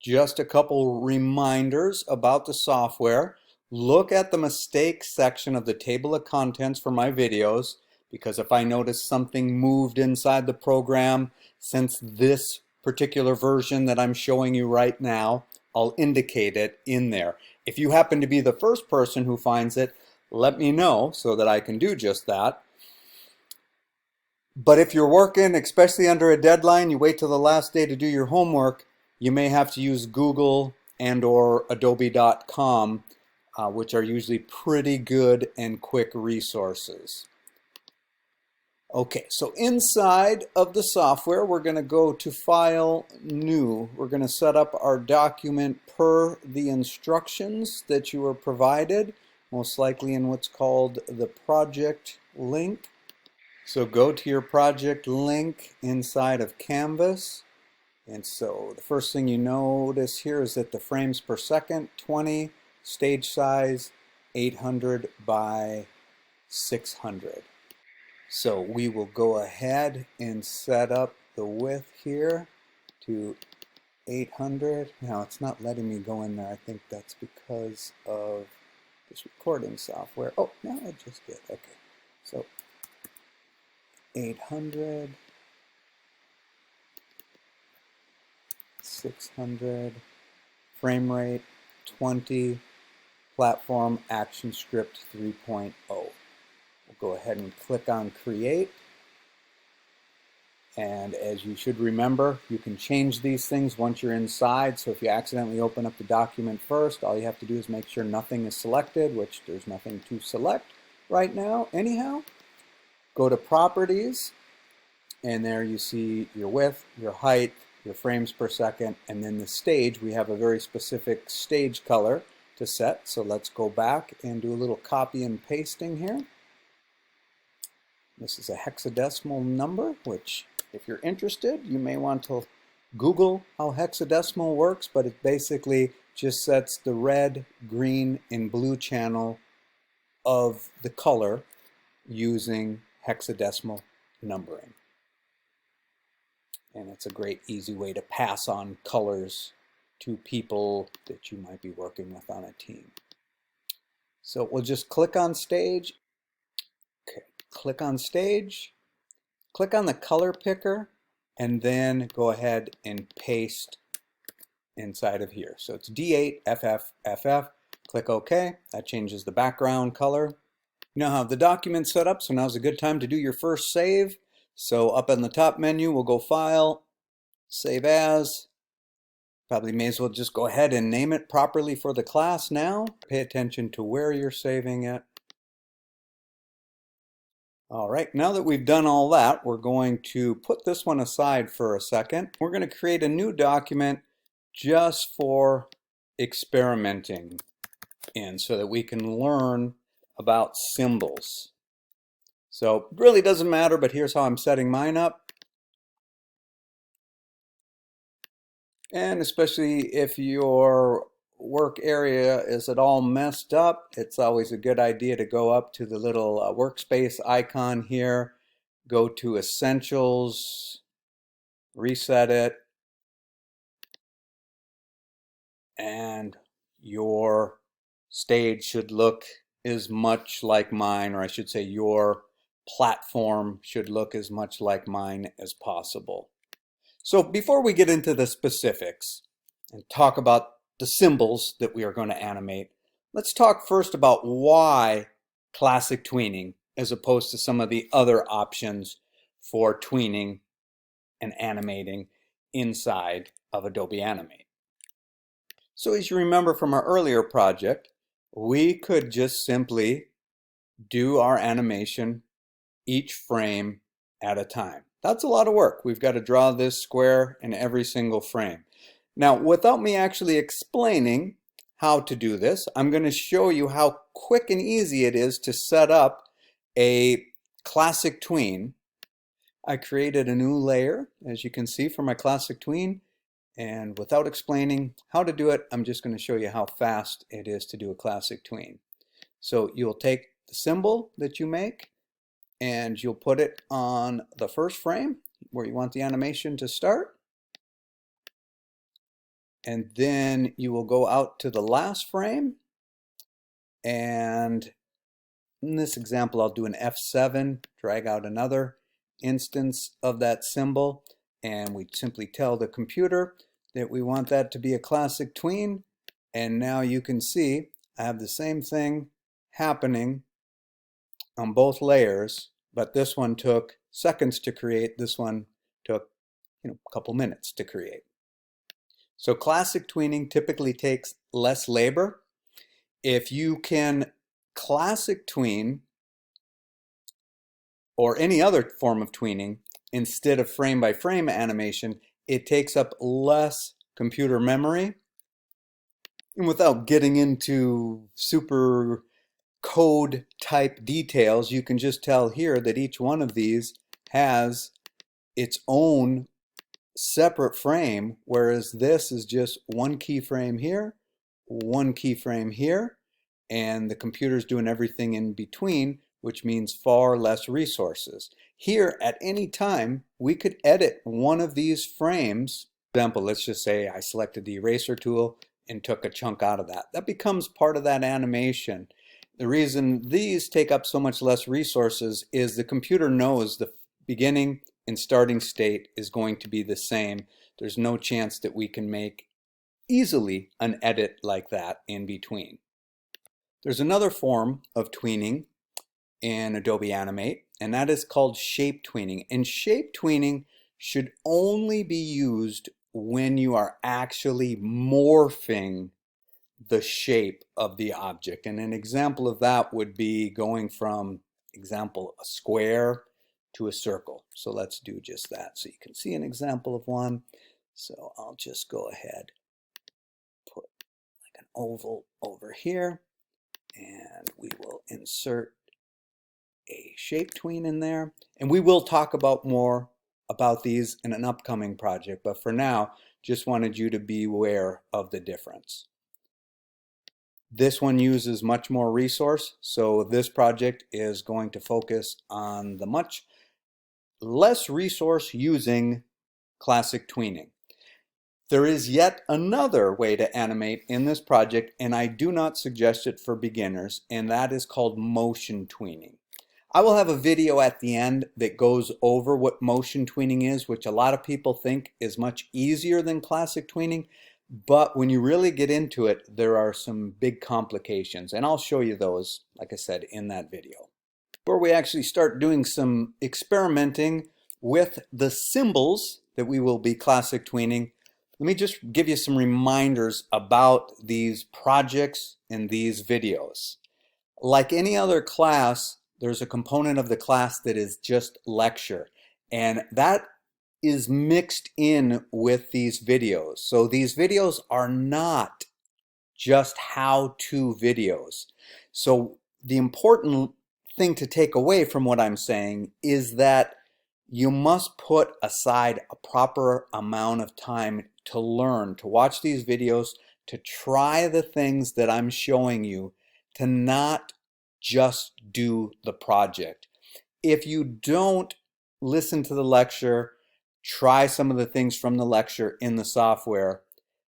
just a couple reminders about the software. Look at the mistakes section of the table of contents for my videos, because if I notice something moved inside the program since this particular version that I'm showing you right now, I'll indicate it in there. If you happen to be the first person who finds it, let me know so that I can do just that. But if you're working, especially under a deadline, you wait till the last day to do your homework, you may have to use Google and/or Adobe.com, which are usually pretty good and quick resources. Okay, so inside of the software, we're going to go to File, New. We're going to set up our document per the instructions that you were provided, most likely in what's called the project link. So go to your project link inside of Canvas. And so the first thing you notice here is that the frames per second, 20, stage size, 800 by 600. So we will go ahead and set up the width here to 800. Now it's not letting me go in there. I think that's because of this recording software. Oh, no, I just did. Okay. So 800, 600, frame rate 20, platform action script 3.0. We'll go ahead and click on Create. And as you should remember, you can change these things once you're inside. So if you accidentally open up the document first, all you have to do is make sure nothing is selected, which there's nothing to select right now anyhow. Go to Properties, and there you see your width, your height, your frames per second, and then the stage. We have a very specific stage color to set. So let's go back and do a little copy and pasting here. This is a hexadecimal number, which if you're interested, you may want to Google how hexadecimal works, but it basically just sets the red, green, and blue channel of the color using hexadecimal numbering. And it's a great easy way to pass on colors to people that you might be working with on a team. So we'll just click on stage. Okay, click on stage, click on the color picker, and then go ahead and paste inside of here. So it's D8 FF. Click OK. That changes the background color. You now have the document set up, so now's a good time to do your first save. So up in the top menu, we'll go File, Save As. Probably may as well just go ahead and name it properly for the class now. Pay attention to where you're saving it. All right, now that we've done all that, we're going to put this one aside for a second. We're going to create a new document just for experimenting in so that we can learn about symbols. So it really doesn't matter, but here's how I'm setting mine up. And especially if your work area is at all messed up, it's always a good idea to go up to the little workspace icon here, go to Essentials, reset it, and your stage should look as much like mine, or I should say your platform should look as much like mine as possible. So before we get into the specifics and talk about the symbols that we are going to animate, let's talk first about why classic tweening as opposed to some of the other options for tweening and animating inside of Adobe Animate. So as you remember from our earlier project, we could just simply do our animation each frame at a time. That's a lot of work. We've got to draw this square in every single frame. Now, without me actually explaining how to do this, I'm going to show you how quick and easy it is to set up a classic tween. I created a new layer, as you can see, for my classic tween. And without explaining how to do it, I'm just going to show you how fast it is to do a classic tween. So you'll take the symbol that you make, and you'll put it on the first frame where you want the animation to start. and then you will go out to the last frame, and in this example I'll do an F7, drag out another instance of that symbol, and we simply tell the computer that we want that to be a classic tween, and now you can see I have the same thing happening on both layers, but this one took seconds to create, this one took a couple minutes to create. So classic tweening typically takes less labor. If you can classic tween or any other form of tweening instead of frame by frame animation, it takes up less computer memory. And without getting into super code type details, you can just tell here that each one of these has its own separate frame, whereas this is just one keyframe here, one keyframe here, and the computer's doing everything in between, which means far less resources. Here, at any time, we could edit one of these frames. For example, let's just say I selected the eraser tool and took a chunk out of that. That becomes part of that animation. The reason these take up so much less resources is the computer knows the beginning and starting state is going to be the same. There's no chance that we can make easily an edit like that in between. There's another form of tweening in Adobe Animate, and that is called shape tweening. And shape tweening should only be used when you are actually morphing the shape of the object. And an example of that would be going from, example, a square to a circle. So let's do just that so you can see an example of one. So I'll just go ahead, put like an oval over here, and we will insert a shape tween in there. And we will talk about more about these in an upcoming project, but for now, just wanted you to be aware of the difference. This one uses much more resource, so this project is going to focus on the much less resource using classic tweening. There is yet another way to animate in this project, and I do not suggest it for beginners, and that is called motion tweening. I will have a video at the end that goes over what motion tweening is, which a lot of people think is much easier than classic tweening, but when you really get into it, there are some big complications, and I'll show you those, like I said, in that video. Before we actually start doing some experimenting with the symbols that we will be classic tweening, let me just give you some reminders about these projects and these videos. Like any other class, there's a component of the class that is just lecture, and that is mixed in with these videos. So these videos are not just how-to videos. So the important thing to take away from what I'm saying is that you must put aside a proper amount of time to learn, to watch these videos, to try the things that I'm showing you, to not just do the project. If you don't listen to the lecture, try some of the things from the lecture in the software,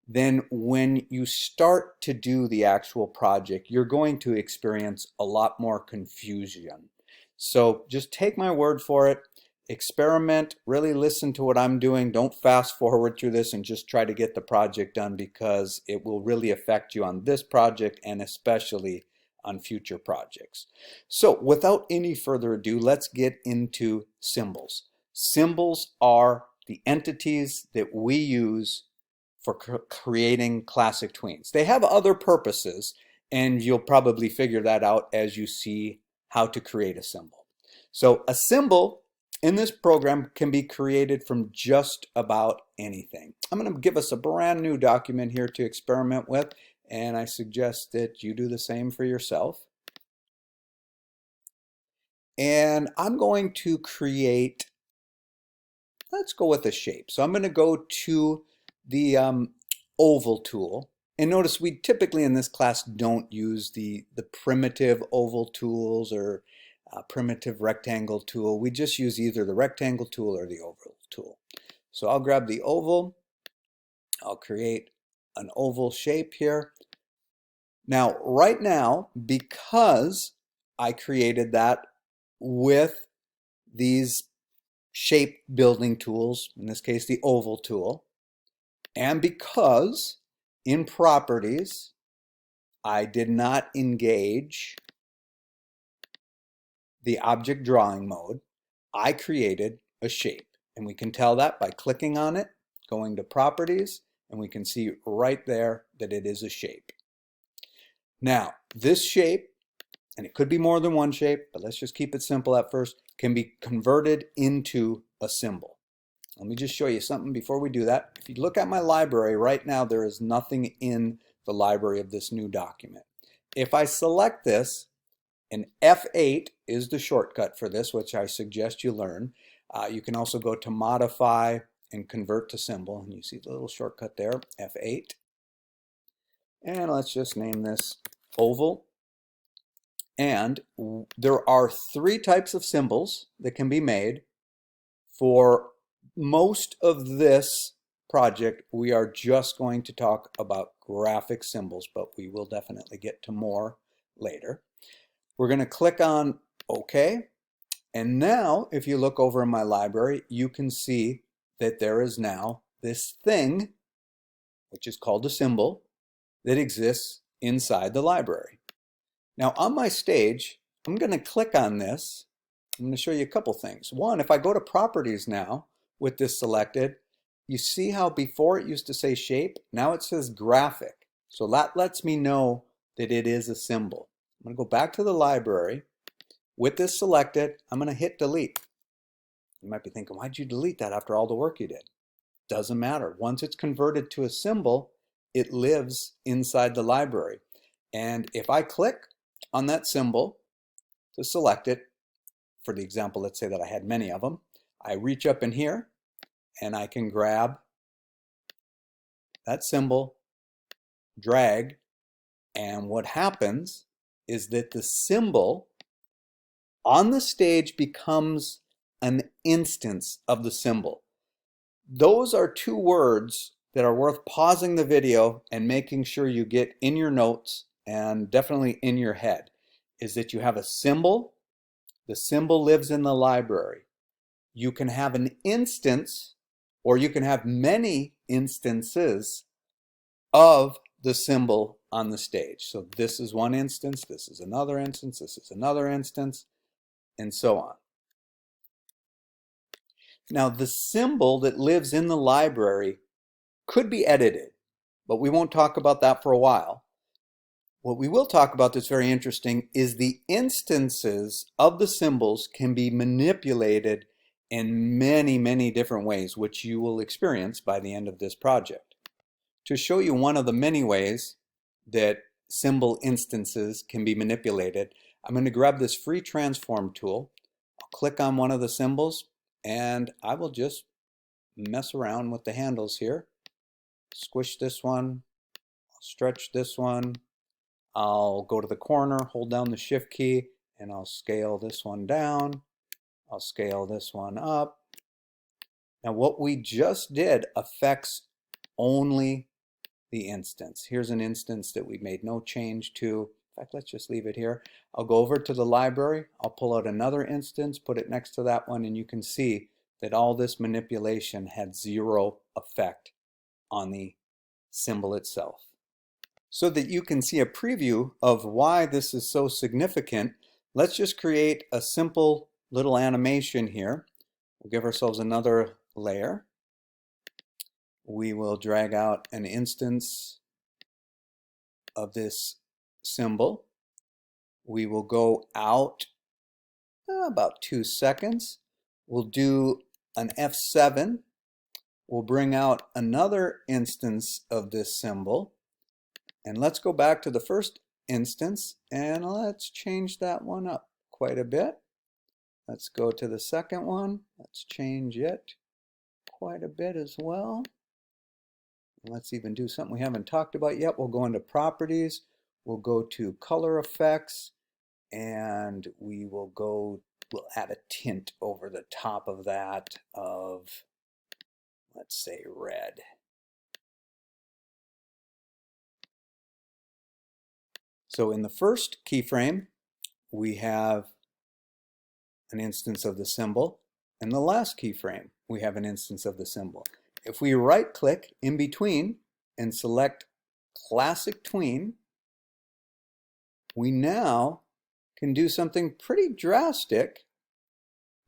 then when you start to do the actual project, you're going to experience a lot more confusion. So just take my word for it. Experiment, really listen to what I'm doing. Don't fast forward through this and just try to get the project done, because it will really affect you on this project and especially on future projects. So without any further ado, let's get into symbols. Symbols are the entities that we use for creating classic tweens. They have other purposes, and you'll probably figure that out as you see how to create a symbol. So a symbol in this program can be created from just about anything. I'm going to give us a brand new document here to experiment with, and I suggest that you do the same for yourself. And I'm going to create, let's go with a shape. So I'm going to go to the oval tool. And notice we typically in this class don't use the primitive oval tools or primitive rectangle tool. We just use either the rectangle tool or the oval tool. So I'll grab the oval, I'll create an oval shape here. Now, right now, because I created that with these shape building tools, in this case, the oval tool, and because in properties, I did not engage the object drawing mode, I created a shape. And we can tell that by clicking on it, going to properties, and we can see right there that it is a shape. Now, this shape, and it could be more than one shape, but let's just keep it simple at first, can be converted into a symbol. Let me just show you something before we do that. If you look at my library right now, there is nothing in the library of this new document. If I select this, and F8 is the shortcut for this, which I suggest you learn. You can also go to modify and convert to symbol, and you see the little shortcut there, F8. And let's just name this oval. And there are 3 types of symbols that can be made. For most of this project, we are just going to talk about graphic symbols, but we will definitely get to more later. We're going to click on OK. And now, if you look over in my library, you can see that there is now this thing, which is called a symbol, that exists inside the library. Now, on my stage, I'm going to click on this. I'm going to show you a couple things. One, if I go to properties now with this selected, you see how before it used to say shape, now it says graphic. So that lets me know that it is a symbol. I'm going to go back to the library. With this selected, I'm going to hit delete. You might be thinking, why'd you delete that after all the work you did? Doesn't matter. Once it's converted to a symbol, it lives inside the library. And if I click on that symbol to select it, for the example, let's say that I had many of them, I reach up in here and I can grab that symbol, drag, and what happens is that the symbol on the stage becomes an instance of the symbol. Those are 2 words that are worth pausing the video and making sure you get in your notes and definitely in your head, is that you have a symbol. The symbol lives in the library. You can have an instance, or you can have many instances of the symbol on the stage. So this is one instance, this is another instance, this is another instance, and so on. Now, the symbol that lives in the library could be edited, but we won't talk about that for a while. What we will talk about that's very interesting is the instances of the symbols can be manipulated in many, many different ways, which you will experience by the end of this project. To show you one of the many ways that symbol instances can be manipulated, I'm going to grab this free transform tool. I'll click on one of the symbols, and I will just mess around with the handles here. Squish this one, stretch this one. I'll go to the corner, hold down the shift key, and I'll scale this one down. I'll scale this one up. Now what we just did affects only the instance. Here's an instance that we made no change to. In fact, let's just leave it here. I'll go over to the library. I'll pull out another instance, put it next to that one, and you can see that all this manipulation had 0 effect on the symbol itself. So that you can see a preview of why this is so significant, let's just create a simple little animation here. We'll give ourselves another layer. We will drag out an instance of this symbol. We will go out about 2 seconds. We'll do an F7. We'll bring out another instance of this symbol. And let's go back to the first instance and let's change that one up quite a bit. Let's go to the second one. Let's change it quite a bit as well. Let's even do something we haven't talked about yet. We'll go into properties. We'll go to color effects, and we'll add a tint over the top of that of, let's say, red. So in the first keyframe, we have an instance of the symbol. In the last keyframe, we have an instance of the symbol. If we right-click in between and select Classic Tween, we now can do something pretty drastic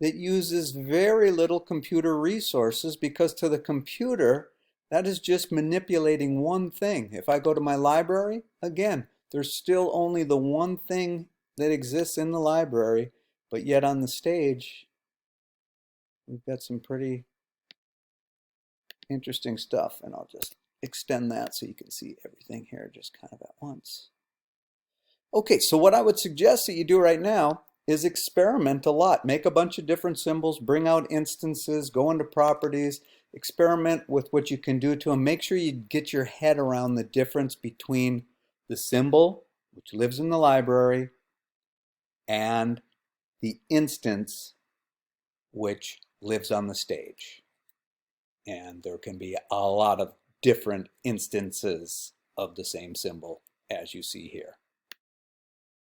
that uses very little computer resources, because to the computer, that is just manipulating one thing. If I go to my library, again, there's still only the one thing that exists in the library, but yet on the stage, we've got some pretty interesting stuff, and I'll just extend that so you can see everything here just kind of at once. Okay, so what I would suggest that you do right now is experiment a lot. Make a bunch of different symbols, bring out instances, go into properties, experiment with what you can do to them. Make sure you get your head around the difference between the symbol, which lives in the library, and the instance, which lives on the stage. And there can be a lot of different instances of the same symbol, as you see here.